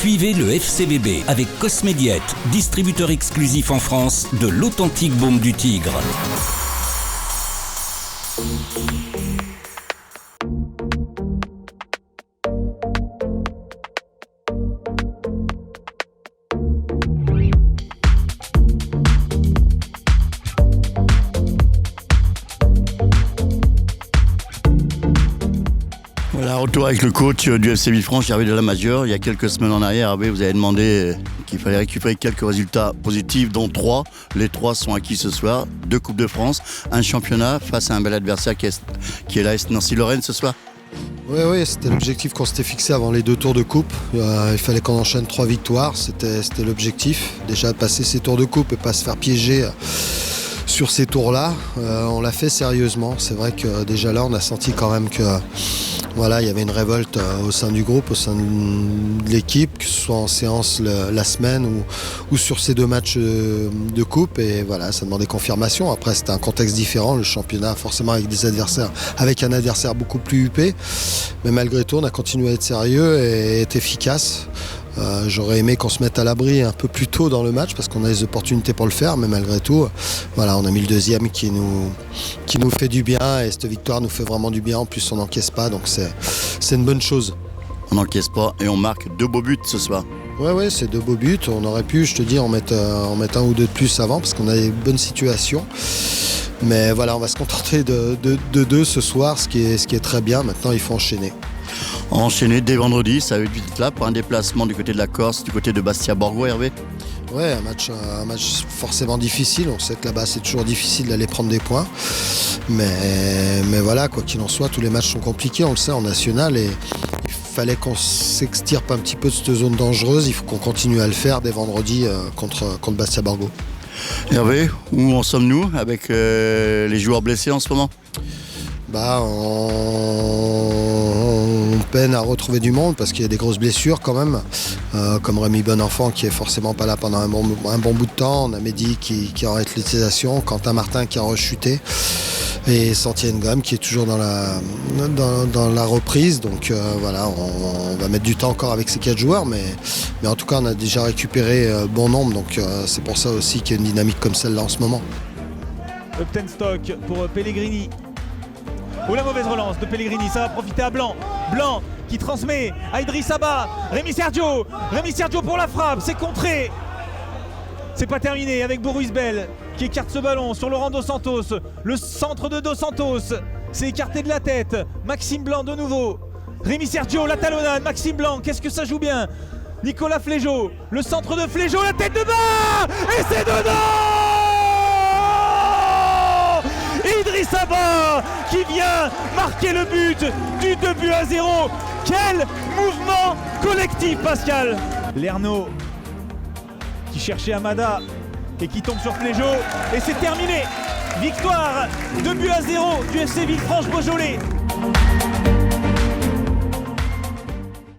Suivez le FCBB avec Cosmédiète, distributeur exclusif en France de l'authentique baume du tigre. Voilà, retour avec le coach du FC Villefranche, Hervé de la Majeure. Il y a quelques semaines en arrière, Hervé, vous avez demandé qu'il fallait récupérer quelques résultats positifs, dont 3. Les 3 sont acquis ce soir. 2 Coupes de France, un championnat face à un bel adversaire qui est l'AS Nancy-Lorraine ce soir. Oui, c'était l'objectif qu'on s'était fixé avant les 2 tours de coupe. Il fallait qu'on enchaîne 3 victoires, c'était l'objectif. Déjà de passer ces tours de coupe et pas se faire piéger sur ces tours-là. On l'a fait sérieusement. C'est vrai que déjà là, on a senti quand même que voilà, il y avait une révolte au sein du groupe, au sein de l'équipe, que ce soit en séance la semaine ou sur ces 2 matchs de coupe. Et voilà, ça demandait confirmation. Après, c'était un contexte différent, le championnat, forcément avec des adversaires, avec un adversaire beaucoup plus huppé. Mais malgré tout, on a continué à être sérieux et être efficace. J'aurais aimé qu'on se mette à l'abri un peu plus tôt dans le match parce qu'on a les opportunités pour le faire, mais malgré tout, voilà, on a mis le 2e qui nous fait du bien et cette victoire nous fait vraiment du bien. En plus, on n'encaisse pas, donc c'est une bonne chose. On n'encaisse pas et on marque 2 beaux buts ce soir. Ouais, c'est 2 beaux buts. On aurait pu, je te dis, en mettre 1 ou 2 de plus avant parce qu'on a des bonnes situations. Mais voilà, on va se contenter de 2 ce soir, ce qui est très bien. Maintenant, il faut enchaîner. Enchaîné dès vendredi, ça va être vite là pour un déplacement du côté de la Corse, du côté de Bastia-Borgo, Hervé. Ouais, un match forcément difficile. On sait que là-bas, c'est toujours difficile d'aller prendre des points. Mais voilà, quoi qu'il en soit, tous les matchs sont compliqués, on le sait, en national. Et il fallait qu'on s'extirpe un petit peu de cette zone dangereuse. Il faut qu'on continue à le faire dès vendredi contre Bastia-Borgo. Hervé, où en sommes-nous avec les joueurs blessés en ce moment ? On peine à retrouver du monde parce qu'il y a des grosses blessures quand même, comme Rémi Bonenfant qui est forcément pas là pendant un bon bout de temps. On a Mehdi qui est en athlétisation, Quentin Martin qui a rechuté et Santiago Ngom qui est toujours dans la reprise. Donc voilà, on va mettre du temps encore avec ces 4 joueurs, mais en tout cas on a déjà récupéré bon nombre, donc c'est pour ça aussi qu'il y a une dynamique comme celle-là en ce moment. Upton Stock pour Pellegrini. Oh, la mauvaise relance de Pellegrini, ça va profiter à Blanc. Blanc qui transmet à Idriss Aba. Rémi Sergio pour la frappe, c'est contré. C'est pas terminé avec Boris Bell qui écarte ce ballon sur Laurent Dos Santos. Le centre de Dos Santos, c'est écarté de la tête. Maxime Blanc de nouveau. Rémi Sergio, la talonnade, Maxime Blanc, qu'est-ce que ça joue bien. Nicolas Flégeau, le centre de Flégeau, la tête de bas. Et c'est dedans. Idriss Aba qui vient marquer le but du 2-0. Quel mouvement collectif, Pascal. Lernaud qui cherchait Amada et qui tombe sur Flégeau et c'est terminé. Victoire 2-0 du FC Villefranche-Beaujolais.